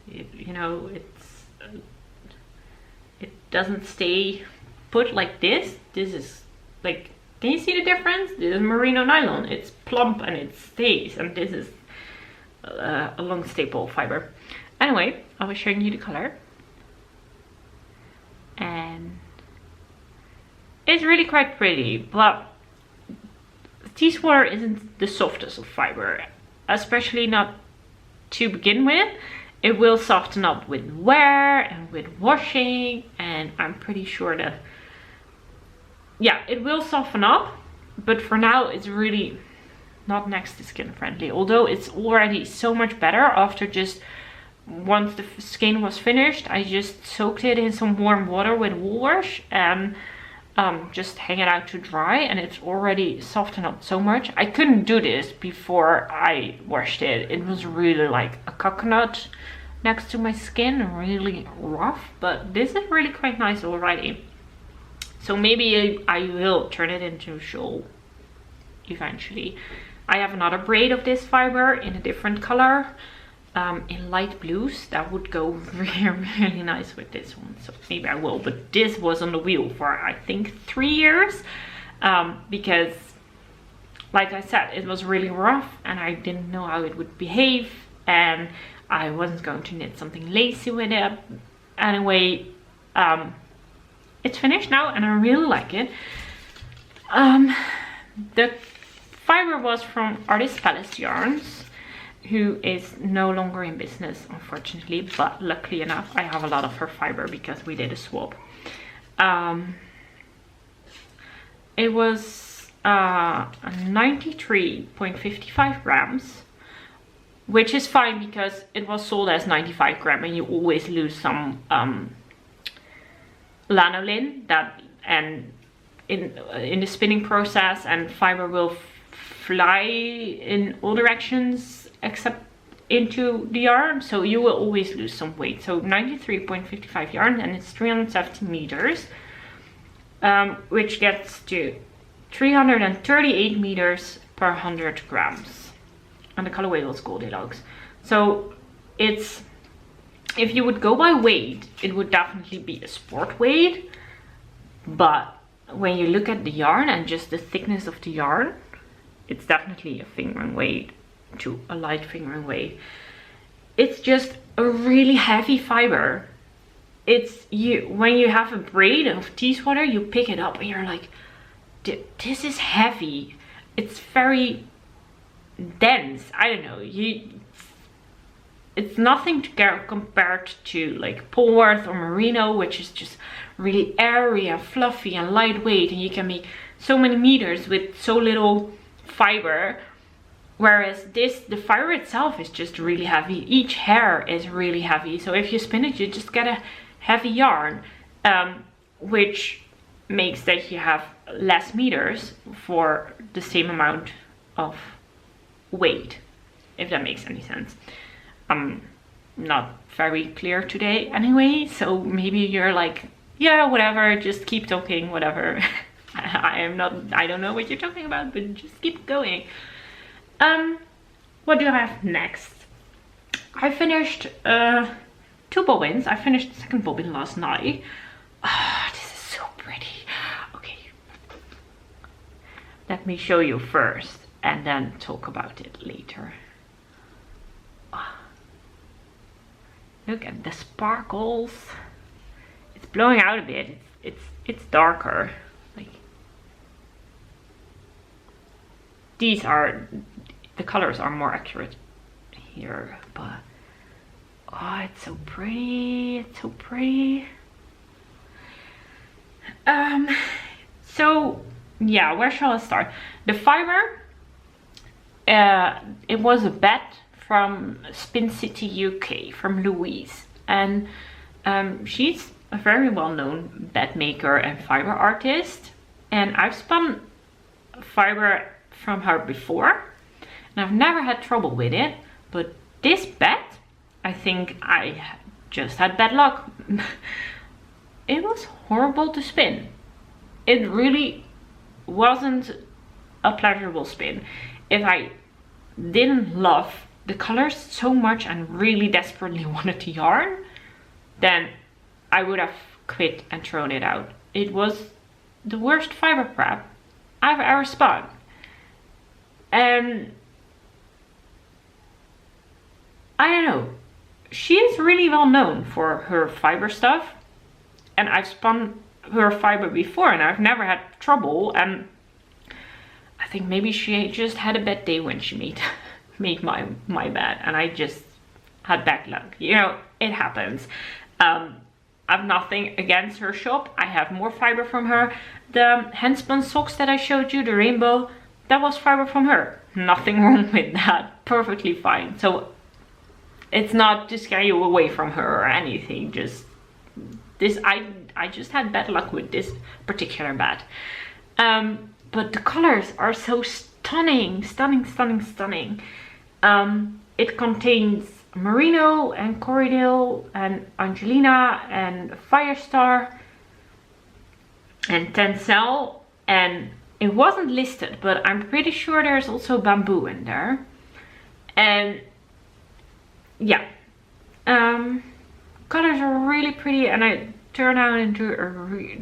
you know, it doesn't stay put like this. This is like, can you see the difference? This is merino nylon. It's plump and it stays, and this is a long staple fiber. Anyway, I was showing you the color, and it's really quite pretty, but Teeswater isn't the softest of fiber, especially not to begin with. It will soften up with wear and with washing, and I'm pretty sure that, yeah, it will soften up, but for now it's really not next to skin friendly, although it's already so much better after just once the skein was finished. I just soaked it in some warm water with wool wash, and just hang it out to dry, and it's already softened up so much. I couldn't do this before I washed it. It was really like a coconut next to my skin, really rough, but this is really quite nice already. So maybe I will turn it into a shawl eventually. I have another braid of this fiber in a different color, in light blues. That would go really nice with this one, so maybe I will. But this was on the wheel for I think 3 years, because like I said, it was really rough and I didn't know how it would behave, and I wasn't going to knit something lacy with it. Anyway, it's finished now and I really like it. The fiber was from Artist Palace Yarns, who is no longer in business, unfortunately, but luckily enough I have a lot of her fiber because we did a swap. It was 93.55 grams, which is fine because it was sold as 95 gram, and you always lose some lanolin and in the spinning process, and fiber will fly in all directions except into the yarn, so you will always lose some weight. So 93.55 yarn, and it's 370 meters, which gets to 338 meters per 100 grams, and the colorway was Goldilocks. So it's, if you would go by weight, it would definitely be a sport weight, but when you look at the yarn and just the thickness of the yarn, it's definitely a fingering weight to a light fingering weight. It's just a really heavy fiber. It's when you have a braid of tea sweater, you pick it up and you're like, this is heavy. It's very dense. I don't know, it's nothing to get compared to like Polworth or merino, which is just really airy and fluffy and lightweight, and you can make so many meters with so little fiber. Whereas this, the fiber itself is just really heavy. Each hair is really heavy, so if you spin it, you just get a heavy yarn, which makes that you have less meters for the same amount of weight, if that makes any sense. I'm not very clear today anyway, so maybe you're like, yeah, whatever, just keep talking, whatever. I don't know what you're talking about, but just keep going. What do I have next? I finished 2 bobbins. I finished the second bobbin last night. Oh, this is so pretty. Okay, let me show you first and then talk about it later. Oh, look at the sparkles. It's blowing out a bit. It's darker. Like, these are, the colors are more accurate here, but oh, it's so pretty. It's so pretty. So yeah, where shall I start? The fiber, it was a bet from Spin City UK, from Louise, and she's a very well-known bed maker and fiber artist, and I've spun fiber from her before and I've never had trouble with it. But this bed, I think I just had bad luck. It was horrible to spin. It really wasn't a pleasurable spin. If I didn't love the colors so much and really desperately wanted to yarn, then I would have quit and thrown it out. It was the worst fiber prep I've ever spun. And I don't know, she is really well known for her fiber stuff, and I've spun her fiber before and I've never had trouble, and I think maybe she just had a bad day when she made my bed, and I just had bad luck. You know, it happens. I've nothing against her shop. I have more fiber from her. The hand spun socks that I showed you, the rainbow, that was fiber from her. Nothing wrong with that, perfectly fine. So it's not to scare you away from her or anything, just this, I just had bad luck with this particular bat. But the colors are so stunning, stunning, stunning, stunning. It contains merino and corridale and angelina and firestar and tencel, and it wasn't listed, but I'm pretty sure there's also bamboo in there. And yeah, colors are really pretty, and I turn out into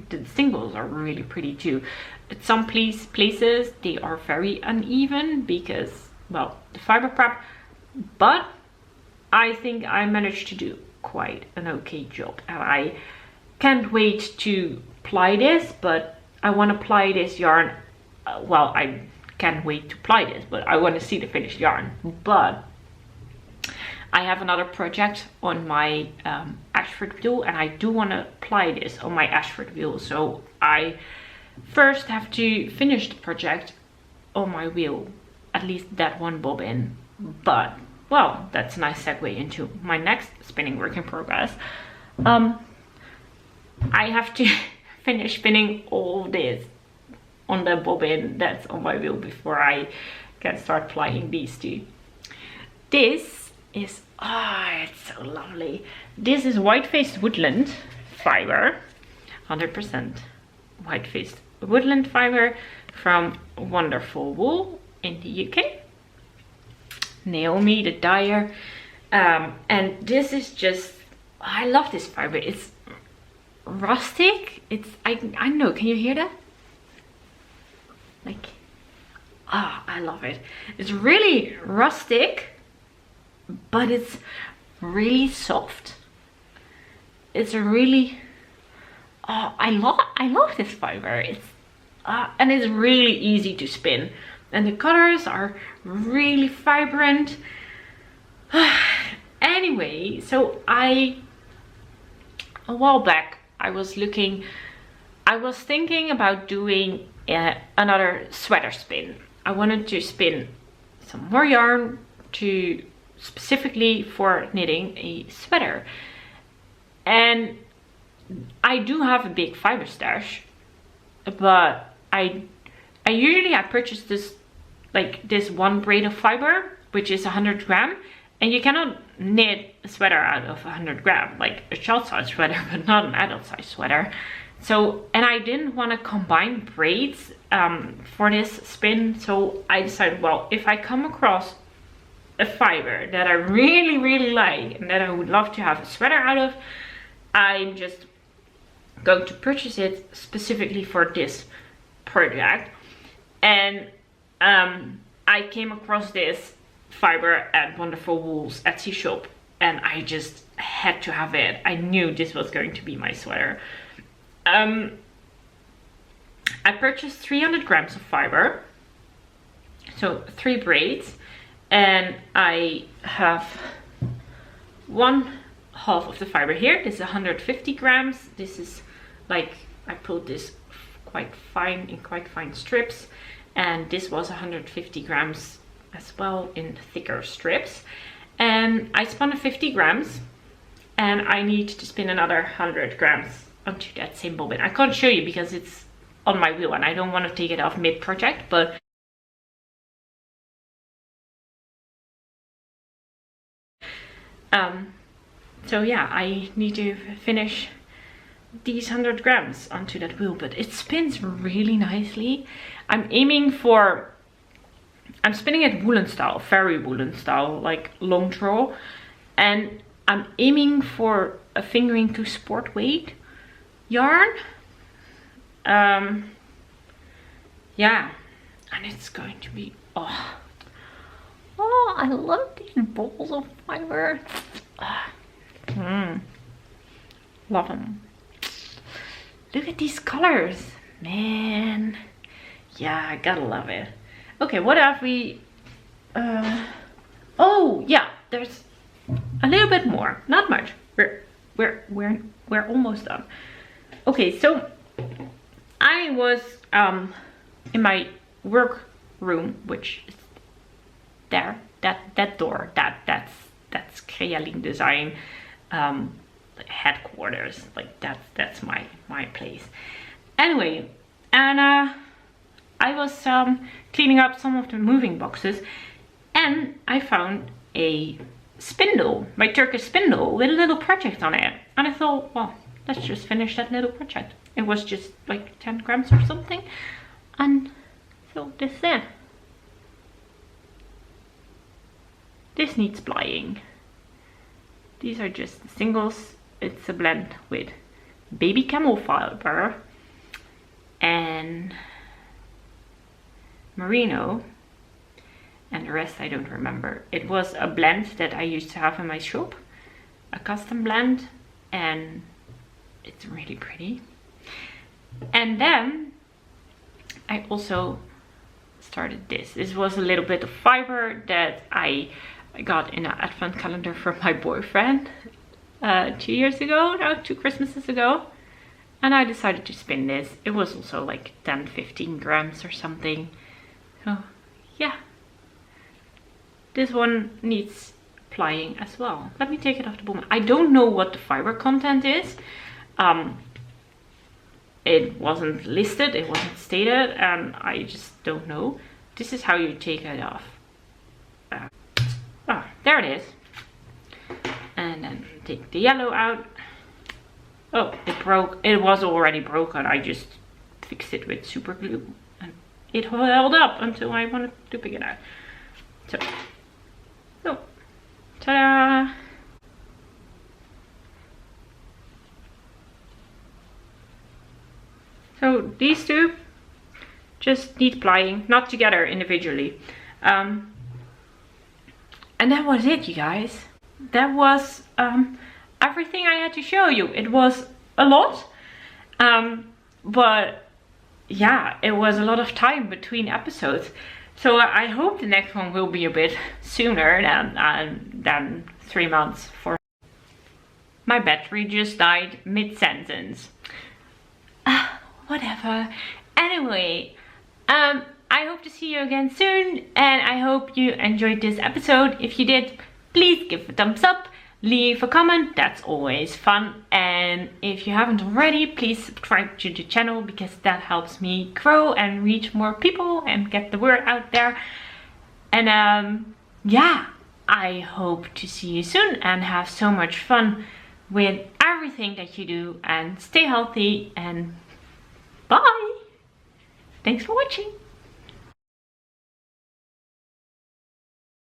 the singles are really pretty too. At some places they are very uneven because, well, the fiber prep, but I think I managed to do quite an okay job, and I can't wait to ply this. But I want to ply this yarn, well, I can't wait to ply this, but I want to see the finished yarn. But I have another project on my Ashford wheel, and I do want to ply this on my Ashford wheel, so I first have to finish the project on my wheel, at least that one bobbin. But well, that's a nice segue into my next spinning work in progress. I have to finish spinning all this on the bobbin that's on my wheel before I can start plying these two. This is, it's so lovely. This is white-faced woodland fiber, 100% white-faced woodland fiber from Wonderful Wool in the UK. Naomi the dyer, and this is just, I love this fiber. It's rustic. It's, I know, can you hear that? Like, I love it. It's really rustic, but it's really soft. It's a really, I love this fiber. It's and it's really easy to spin, and the colors are really vibrant. Anyway, so a while back I was thinking about doing another sweater spin. I wanted to spin some more yarn to specifically for knitting a sweater, and I do have a big fiber stash, but I usually purchase this, like this one braid of fiber, which is 100 gram, and you cannot knit a sweater out of 100 gram, like a child size sweater, but not an adult size sweater. So, and I didn't want to combine braids for this spin, so I decided, well, if I come across a fiber that I really, really like and that I would love to have a sweater out of, I'm just going to purchase it specifically for this project. And I came across this fiber at Wonderful Wool's Etsy shop, and I just had to have it. I knew this was going to be my sweater. I purchased 300 grams of fiber, so 3 braids, and I have one half of the fiber here. This is 150 grams. This is like, I pulled this quite fine in quite fine strips, and this was 150 grams as well in thicker strips. And I spun 50 grams, and I need to spin another 100 grams onto that same bobbin. I can't show you because it's on my wheel and I don't want to take it off mid-project, but so yeah, I need to finish these 100 grams onto that wheel, but it spins really nicely. I'm spinning it woolen style, very woolen style, like long draw, and I'm aiming for a fingering to sport weight yarn. Yeah, and it's going to be, oh, I love these balls of fiber. Love them. Look at these colors, man. Yeah, I gotta love it. Okay, what have we? Oh yeah, there's a little bit more, not much. We're almost done. Okay, so I was in my work room, which is there. That door, that's CreaLien Design headquarters. Like that's my place. Anyway, and I was cleaning up some of the moving boxes, and I found a spindle, my Turkish spindle, with a little project on it. And I thought, well, let's just finish that little project. It was just like 10 grams or something. And so this there. This needs plying. These are just the singles. It's a blend with baby camel fiber and merino, and the rest I don't remember. It was a blend that I used to have in my shop, a custom blend, and it's really pretty. And then I also started this. This was a little bit of fiber that I got in an advent calendar from my boyfriend 2 years ago, no, 2 Christmases ago. And I decided to spin this. It was also like 10-15 grams or something. So yeah, this one needs plying as well. Let me take it off the boom. I don't know what the fiber content is. It wasn't listed, it wasn't stated, and I just don't know. This is how you take it off. There it is. And then take the yellow out. Oh, it broke. It was already broken. I just fixed it with super glue, and it held up until I wanted to pick it out. So, ta-da! So these two just need plying, not together, individually. And that was it, you guys. That was everything I had to show you. It was a lot, but yeah, it was a lot of time between episodes. So I hope the next one will be a bit sooner than 3 months. For my battery just died mid-sentence. Whatever. Anyway, I hope to see you again soon, and I hope you enjoyed this episode. If you did, please give a thumbs up, leave a comment, that's always fun. And if you haven't already, please subscribe to the channel, because that helps me grow and reach more people and get the word out there. And yeah, I hope to see you soon and have so much fun with everything that you do, and stay healthy, and bye. Thanks for watching.